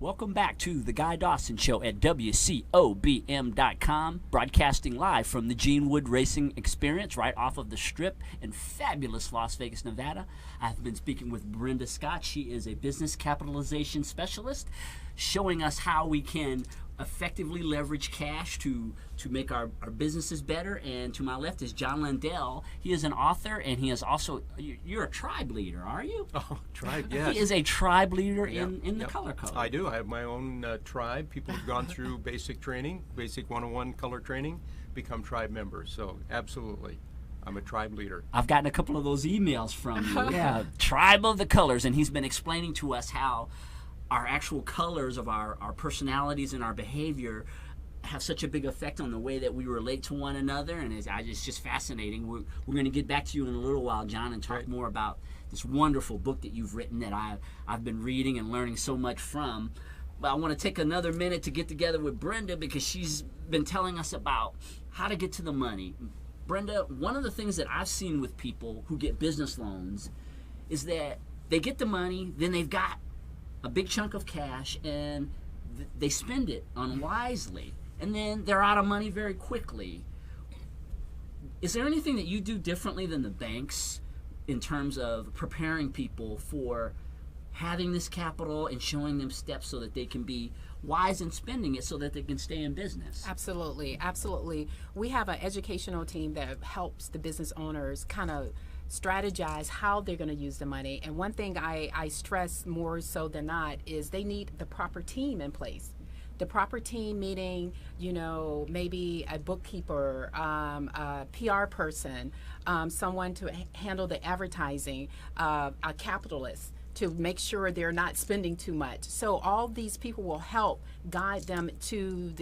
Welcome back to the Guy Dawson Show at WCOBM.com, broadcasting live from the Gene Wood Racing Experience right off of the Strip in fabulous Las Vegas, Nevada. I've been speaking with Brenda Scott. She is a business capitalization specialist, showing us how we can effectively leverage cash to make our businesses better. And to my left is John Lundell. He is an author, and he is also, you're a tribe leader, are you? Oh, tribe, yes. He is a tribe leader in the color code. I do. I have my own tribe. People who've gone through basic training, basic 101 color training, become tribe members. So absolutely, I'm a tribe leader. I've gotten a couple of those emails from you. Yeah, Tribe of the Colors, and he's been explaining to us how our actual colors of our personalities and our behavior have such a big effect on the way that we relate to one another, and it's just fascinating. We're going to get back to you in a little while, John, and talk more about this wonderful book that you've written that I've been reading and learning so much from. But I want to take another minute to get together with Brenda because she's been telling us about how to get to the money. Brenda, one of the things that I've seen with people who get business loans is that they get the money, then they've got a big chunk of cash, and they spend it unwisely, and then they're out of money very quickly. Is there anything that you do differently than the banks in terms of preparing people for having this capital and showing them steps so that they can be wise in spending it so that they can stay in business? Absolutely, absolutely. We have an educational team that helps the business owners kind of strategize how they're going to use the money. And one thing I stress more so than not is they need the proper team in place. The proper team meaning, maybe a bookkeeper, a PR person, someone to handle the advertising, a capitalist to make sure they're not spending too much. So all these people will help guide them to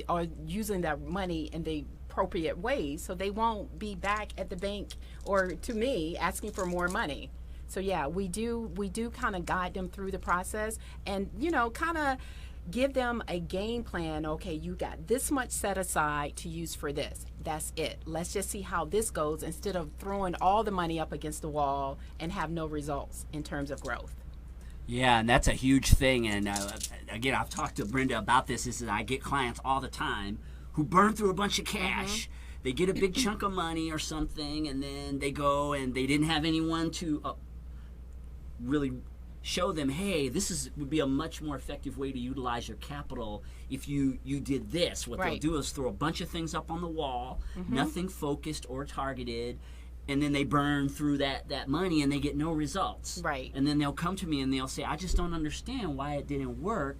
using that money in the appropriate ways, so they won't be back at the bank or to me asking for more money. So yeah, we do kind of guide them through the process, and kind of give them a game plan. Okay, you got this much set aside to use for this. That's it. Let's just see how this goes, instead of throwing all the money up against the wall and have no results in terms of growth. Yeah, and that's a huge thing. And again, I've talked to Brenda about this. Is that I get clients all the time who burn through a bunch of cash. They get a big chunk of money or something, and then they go and they didn't have anyone to really show them, hey, would be a much more effective way to utilize your capital if you did this. What they'll do is throw a bunch of things up on the wall, nothing focused or targeted, and then they burn through that money and they get no results. Right. And then they'll come to me and they'll say, I just don't understand why it didn't work.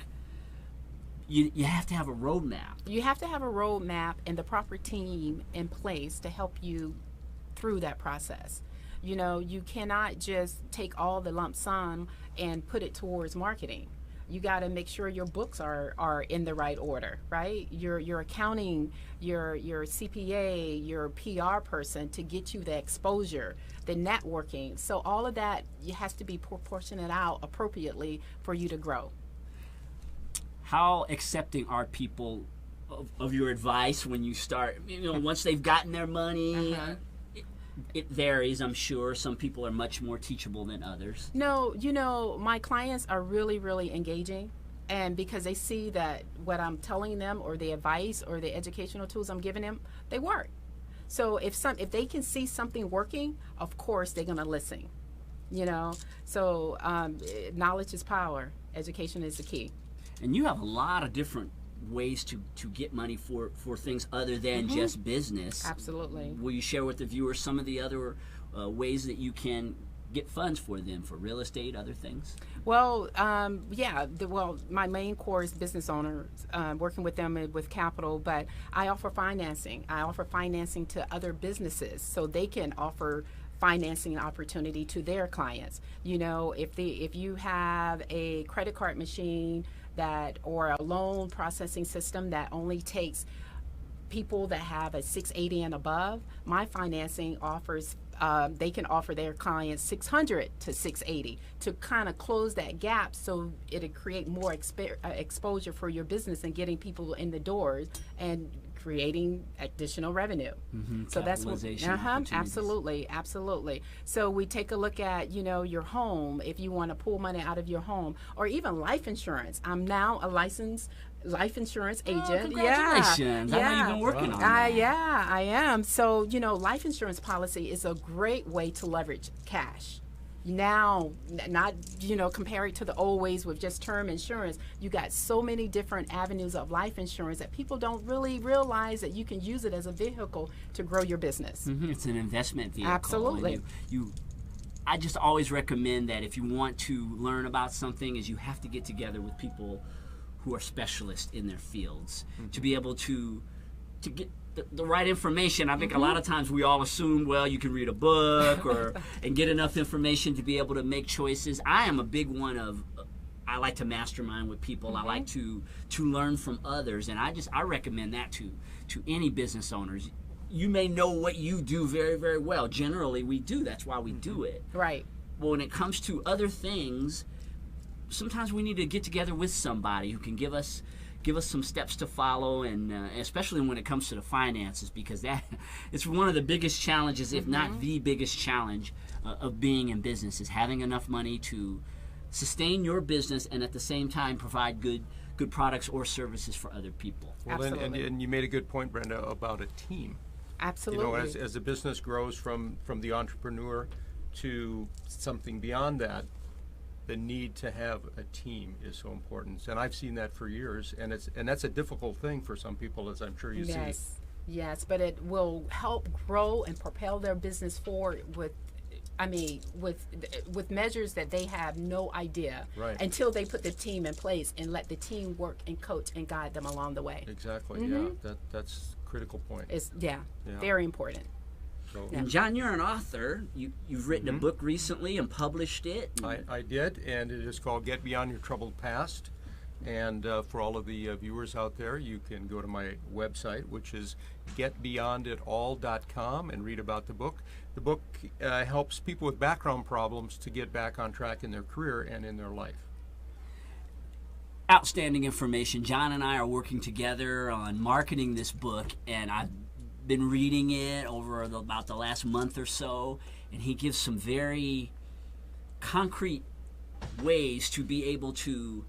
You have to have a roadmap. You have to have a roadmap and the proper team in place to help you through that process. You cannot just take all the lump sum and put it towards marketing. You got to make sure your books are in the right order, right? Your accounting, your CPA, your PR person to get you the exposure, the networking. So all of that has to be proportionate out appropriately for you to grow. How accepting are people of your advice when you start, once they've gotten their money? It varies, I'm sure. Some people are much more teachable than others. No, my clients are really, really engaging. And because they see that what I'm telling them or the advice or the educational tools I'm giving them, they work. So if they can see something working, of course they're going to listen. So knowledge is power. Education is the key. And you have a lot of different ways to get money for things other than just business. Absolutely. Will you share with the viewers some of the other ways that you can get funds for them, for real estate, other things? Well, my main core is business owners, working with them with capital, but I offer financing. I offer financing to other businesses so they can offer financing opportunity to their clients. If you have a credit card machine or a loan processing system that only takes people that have a 680 and above, my financing offers, they can offer their clients 600 to 680 to kind of close that gap, so it'll create more exposure for your business and getting people in the doors and creating additional revenue. So that's what, Capitalization opportunities. absolutely. So we take a look at, your home, if you want to pull money out of your home, or even life insurance. I'm now a licensed life insurance agent. Congratulations. I know you've been working on that. Yeah, I am. So, life insurance policy is a great way to leverage cash. Now, not, compare it to the old ways with just term insurance. You got so many different avenues of life insurance that people don't really realize that you can use it as a vehicle to grow your business. It's an investment vehicle. Absolutely. And I just always recommend that if you want to learn about something, is you have to get together with people who are specialists in their fields to be able to get the right information. I think a lot of times we all assume, well, you can read a book and get enough information to be able to make choices. I am a big one of, I like to mastermind with people. I like to learn from others, and I recommend that to any business owners. You may know what you do very, very well. Generally, we do. That's why we do it. Right. But when it comes to other things, sometimes we need to get together with somebody who can give us some steps to follow, and especially when it comes to the finances, because it's one of the biggest challenges, if not the biggest challenge of being in business, is having enough money to sustain your business and at the same time provide good products or services for other people. Well, and you made a good point, Brenda, about a team. Absolutely. As the business grows from the entrepreneur to something beyond that, the need to have a team is so important, and I've seen that for years, and that's a difficult thing for some people, as I'm sure you see. Yes, but it will help grow and propel their business forward with measures that they have no idea until they put the team in place and let the team work and coach and guide them along the way. Exactly. Yeah, that's a critical point. It's very important. And John, you're an author. You've written a book recently and published it. I did, and it is called Get Beyond Your Troubled Past. And for all of the viewers out there, you can go to my website, which is getbeyonditall.com, and read about the book. The book helps people with background problems to get back on track in their career and in their life. Outstanding information. John and I are working together on marketing this book, and I've been reading it over about the last month or so, and he gives some very concrete ways to be able to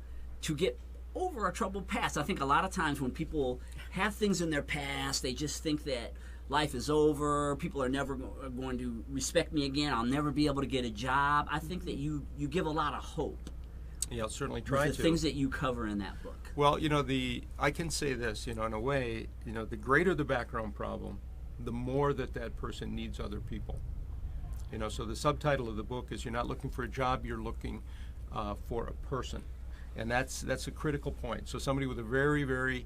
get over a troubled past. I think a lot of times when people have things in their past, they just think that life is over, people are never going to respect me again, I'll never be able to get a job. I think that you give a lot of hope. Yeah, I'll certainly try to. The things that you cover in that book. Well, I can say this, in a way, the greater the background problem, the more that person needs other people. So the subtitle of the book is, you're not looking for a job, you're looking for a person. And that's a critical point. So somebody with a very, very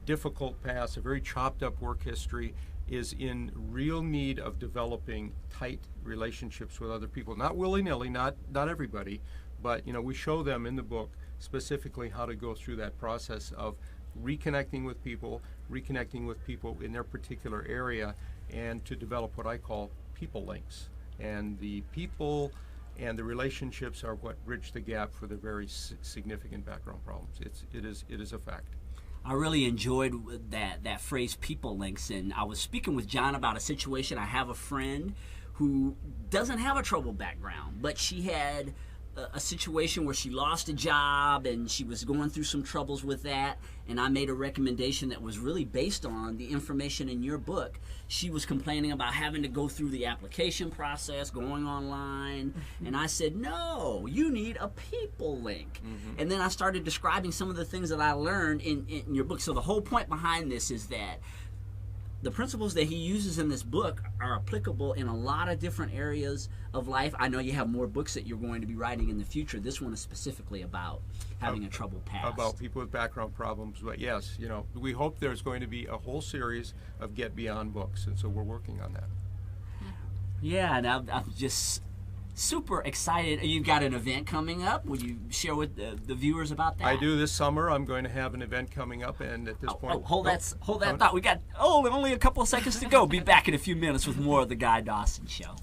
difficult past, a very chopped up work history, is in real need of developing tight relationships with other people. Not willy-nilly, not everybody, but we show them in the book specifically how to go through that process of reconnecting with people in their particular area, and to develop what I call people links. And the people and the relationships are what bridge the gap for the very significant background problems. It is a fact. I really enjoyed that phrase, people links, and I was speaking with John about a situation. I have a friend who doesn't have a troubled background, but she had a situation where she lost a job and she was going through some troubles with that, and I made a recommendation that was really based on the information in your book. She was complaining about having to go through the application process, going online, and I said, no, you need a people link. And then I started describing some of the things that I learned in your book. So the whole point behind this is that the principles that he uses in this book are applicable in a lot of different areas of life. I know you have more books that you're going to be writing in the future. This one is specifically about having a troubled past. About people with background problems. But yes, we hope there's going to be a whole series of Get Beyond books, and so we're working on that. Yeah, and I'm just super excited. You've got an event coming up. Will you share with the viewers about that? I do. This summer I'm going to have an event coming up, and at this point... Hold that thought. We got only a couple of seconds to go. Be back in a few minutes with more of the Guy Dawson Show.